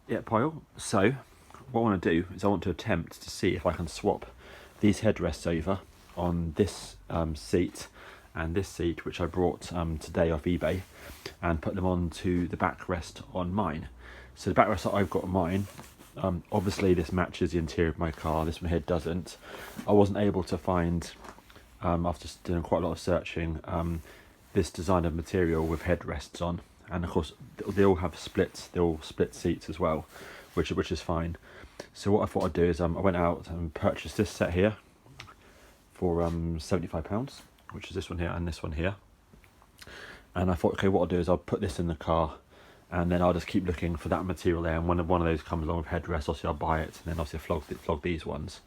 Yeah, pile. So what I want to do is I want to attempt to see if I can swap these headrests over on this seat and this seat, which I brought today off eBay, and put them onto the backrest on mine. So the backrest that I've got on mine, obviously this matches the interior of my car, this one here doesn't. I wasn't able to find, after doing quite a lot of searching, this design of material with headrests on, and of course they all have splits, they're all split seats as well, which is fine. So what I thought I'd do is I went out and purchased this set here for £75, which is this one here and this one here. And I thought, okay, what I'll do is I'll put this in the car, and then I'll just keep looking for that material there, and when one of those comes along with headrest, obviously I'll buy it, and then obviously flog these ones.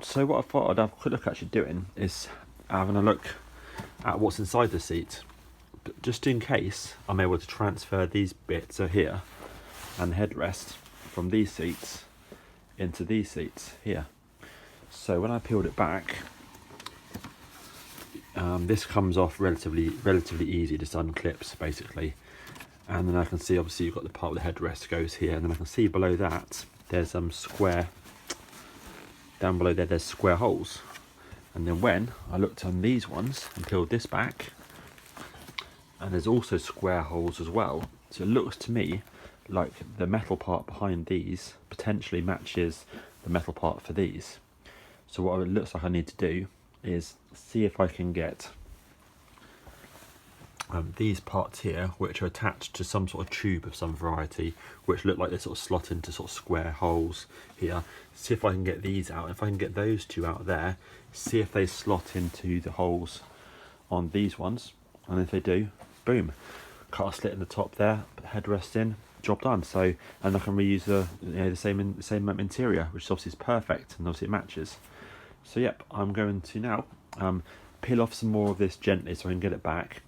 So what I thought I'd have a quick look actually doing is having a look at what's inside the seat, but just in case I'm able to transfer these bits here and the headrest from these seats into these seats here. So when I peeled it back, this comes off relatively easy, just unclips basically, and then I can see obviously you've got the part where the headrest goes here, and then I can see below that there's square, down below there's square holes. And then when I looked on these ones and peeled this back, and there's also square holes as well, so it looks to me like the metal part behind these potentially matches the metal part for these. So what it looks like I need to do is see if I can get these parts here, which are attached to some sort of tube of some variety, which look like they sort of slot into sort of square holes here. See if I can get these out. If I can get those two out there, see if they slot into the holes on these ones, and if they do, boom, cut a slit in the top there, put the headrest in, job done. So, and I can reuse the same interior, which obviously is perfect, and obviously it matches. So yep, I'm going to now peel off some more of this gently so I can get it back,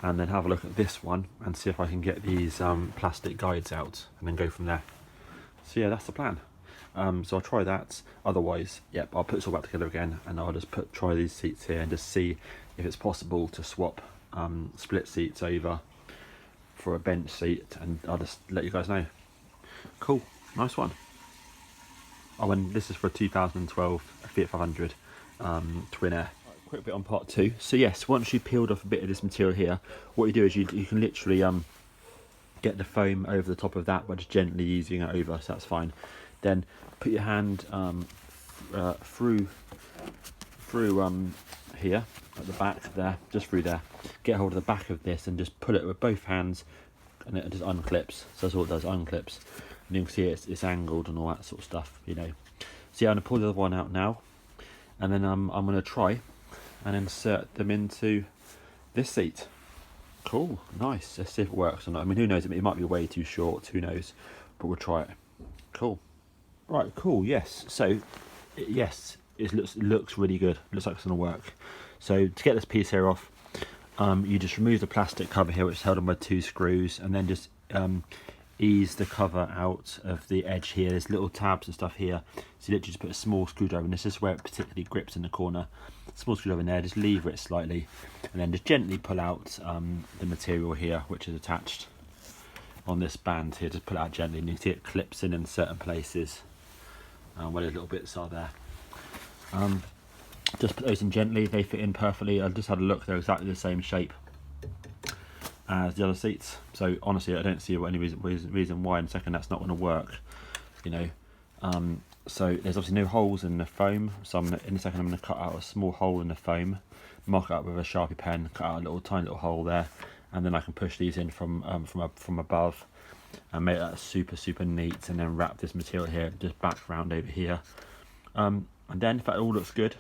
and then have a look at this one and see if I can get these plastic guides out, and then go from there. So yeah, that's the plan. So I'll try that. Otherwise, yep, I'll put this all back together again, and I'll just try these seats here and just see if it's possible to swap split seats over for a bench seat, and I'll just let you guys know. Cool, nice one. Oh, and this is for a 2012 Fiat 500 TwinAir. Quick bit on part two. So yes, once you peeled off a bit of this material here, what you do is you can literally get the foam over the top of that by just gently easing it over, so that's fine. Then put your hand through here at the back there, just through there. Get hold of the back of this and just pull it with both hands, and it just unclips. So that's all it does, unclips. And you can see it's angled and all that sort of stuff, you know. So yeah, I'm gonna pull the other one out now, and then I'm gonna try and insert them into this seat. Cool, nice. Let's see if it works or not. I mean, who knows? It might be way too short. Who knows? But we'll try it. Cool. Right, cool. Yes. So, yes, it looks really good. It looks like it's gonna work. So to get this piece here off, you just remove the plastic cover here, which is held on by 2 screws, and then just ease the cover out of the edge here. There's little tabs and stuff here, so you literally just put a small screwdriver in. This is where it particularly grips in the corner. Small screwdriver in there, just lever it slightly, and then just gently pull out the material here, which is attached on this band here. Just pull it out gently, and you can see it clips in certain places where the little bits are there. Just put those in gently, they fit in perfectly. I just had a look, they're exactly the same shape as the other seats, so honestly I don't see any reason why in a second that's not going to work, you know. So there's obviously no holes in the foam, so in a second I'm going to cut out a small hole in the foam, mark it up with a Sharpie pen, cut out a tiny little hole there, and then I can push these in from above and make that super neat, and then wrap this material here just back round over here, and then if that all looks good,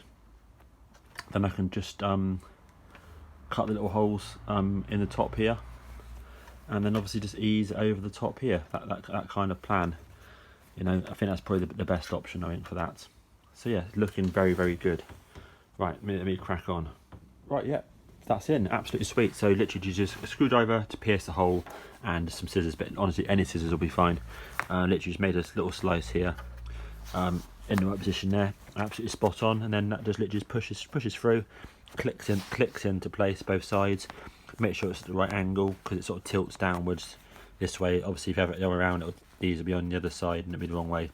then I can just cut the little holes in the top here, and then obviously just ease over the top here. That kind of plan, you know. I think that's probably the best option, I think, for that. So yeah, looking very good. Right, let me crack on. Right, yeah, that's in, absolutely sweet. So literally just a screwdriver to pierce the hole, and some scissors, but honestly any scissors will be fine. Literally just made a little slice here, in the right position there, absolutely spot on, and then that just literally pushes through, clicks into place both sides. Make sure it's at the right angle, because it sort of tilts downwards this way. Obviously if you have it the other way around, these will be on the other side and it'll be the wrong way.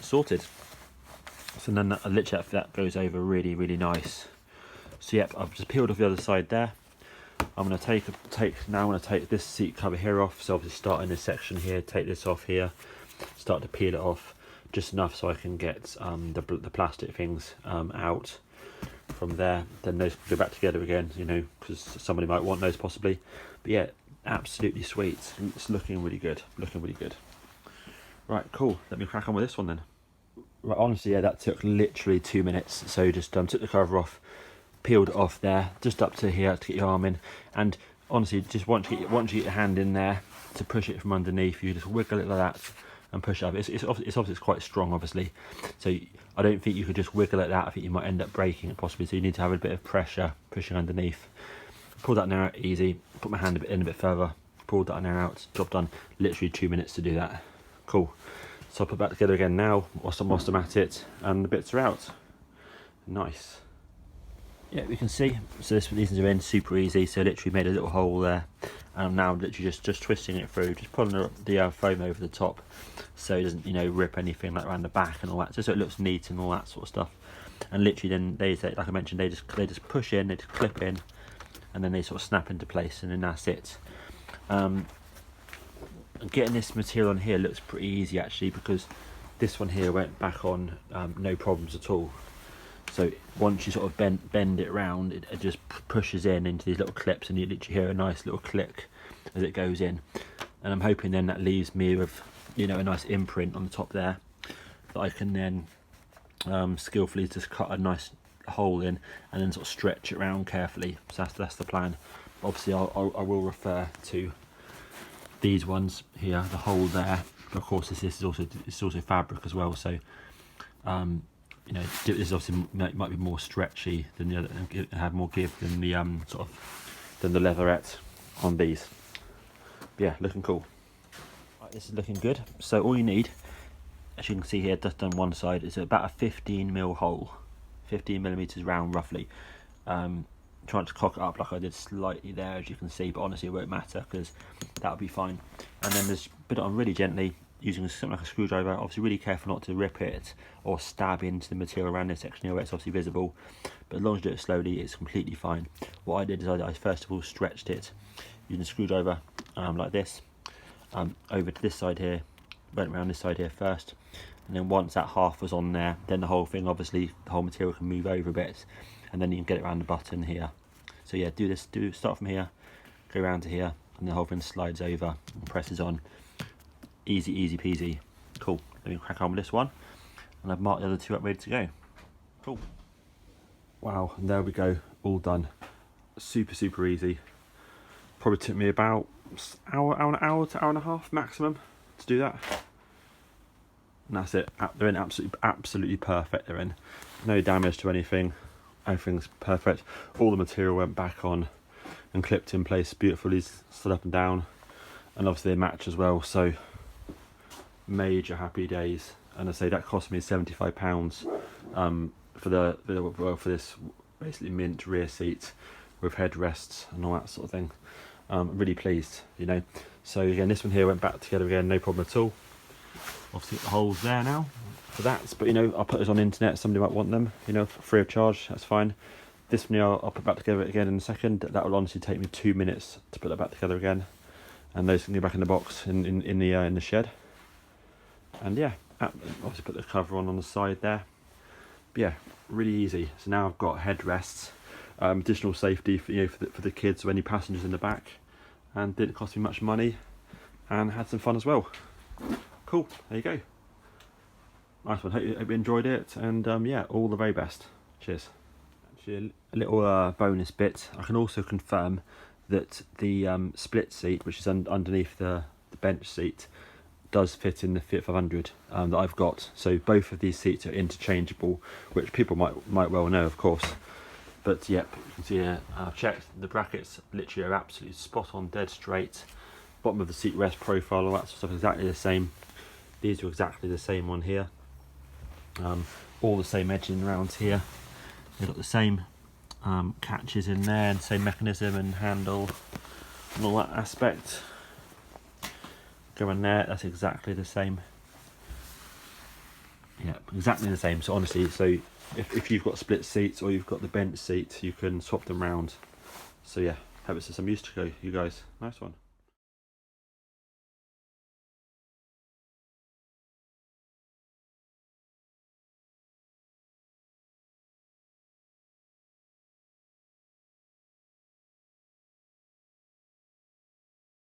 Sorted. So then literally that goes over really, really nice. So yep, I've just peeled off the other side there. I'm going to take this seat cover here off. So obviously start in this section here, take this off here, start to peel it off just enough so I can get the plastic things out from there. Then those can go back together again, you know, because somebody might want those possibly. But yeah, absolutely sweet. It's looking really good, looking really good. Right, cool. Let me crack on with this one then. Right, honestly, yeah, that took literally 2 minutes. So just took the cover off, peeled it off there, just up to here to get your arm in. And honestly, just once you get your hand in there to push it from underneath, you just wiggle it like that and push it up. It's obviously quite strong, obviously. So I don't think you could just wiggle it that. I think you might end up breaking it possibly. So you need to have a bit of pressure pushing underneath. Pull that now out easy. Put my hand a bit further. Pulled that now out. Job done. Literally 2 minutes to do that. Cool. So I'll put that together again now, whilst I'm at it, and the bits are out. Nice. Yeah, we can see. So these are in super easy. So literally made a little hole there, and I'm now literally just twisting it through, just pulling the foam over the top, so it doesn't, you know, rip anything like around the back and all that. Just so it looks neat and all that sort of stuff. And literally, then like I mentioned, they just push in, they just clip in, and then they sort of snap into place, and then that's it. Getting this material on here looks pretty easy actually, because this one here went back on no problems at all. So once you sort of bend it around, it just pushes in into these little clips, and you literally hear a nice little click as it goes in. And I'm hoping then that leaves me with, you know, a nice imprint on the top there that I can then skillfully just cut a nice hole in and then sort of stretch it around carefully. So that's the plan. Obviously I will refer to these ones here, the hole there. But of course this is also fabric as well, so you know, this is obviously might be more stretchy than the other, and have more give than the than the leatherette on these. But yeah, looking cool. Right, this is looking good. So all you need, as you can see here, just on one side, is about a 15mm hole, 15mm round roughly. Trying to cock it up like I did slightly there, as you can see, but honestly it won't matter because that'll be fine. And then just put it on really gently using something like a screwdriver. Obviously really careful not to rip it or stab into the material around this section here where it's obviously visible, but as long as you do it slowly, it's completely fine. What I did is I first of all stretched it using a screwdriver like this, over to this side here, went around this side here first, and then once that half was on there, then the whole thing, obviously the whole material can move over a bit, and then you can get it around the button here. So yeah, start from here, go around to here, and the whole thing slides over and presses on. Easy peasy. Cool. Let me crack on with this one, and I've marked the other two up ready to go. Cool. Wow, and there we go, all done. Super easy. Probably took me about hour to hour and a half maximum to do that. And that's it. They're in absolutely perfect. They're in. No damage to anything. Everything's perfect. All the material went back on and clipped in place beautifully, stood up and down, and obviously they match as well. So major happy days. And I say that cost me £75 for this basically mint rear seat with headrests and all that sort of thing. Really pleased, you know. So again, this one here went back together again, no problem at all. Obviously the holes there now for that, but you know, I'll put those on the internet. Somebody might want them, you know, free of charge. That's fine. This one here, I'll put back together again in a second. That will honestly take me 2 minutes to put that back together again, and those can go back in the box in the shed. And yeah, obviously put the cover on the side there. But yeah, really easy. So now I've got headrests, additional safety for, you know, for the kids or any passengers in the back, and didn't cost me much money, and had some fun as well. Cool. There you go. Nice one. Hope you enjoyed it, and yeah, all the very best. Cheers. Actually, a little bonus bit. I can also confirm that the split seat, which is underneath the bench seat, does fit in the Fiat 500 that I've got. So both of these seats are interchangeable, which people might well know, of course. But yep, you can see here, I've checked, the brackets literally are absolutely spot on, dead straight. Bottom of the seat rest profile, all that sort of stuff is exactly the same. These are exactly the same one here. All the same edging around here. They've got the same catches in there, and same mechanism and handle and all that aspect. Go in there, that's exactly the same. Yeah, exactly the same. So honestly, so if you've got split seats or you've got the bench seats, you can swap them round. So yeah, hope it's of some use to you guys. Nice one.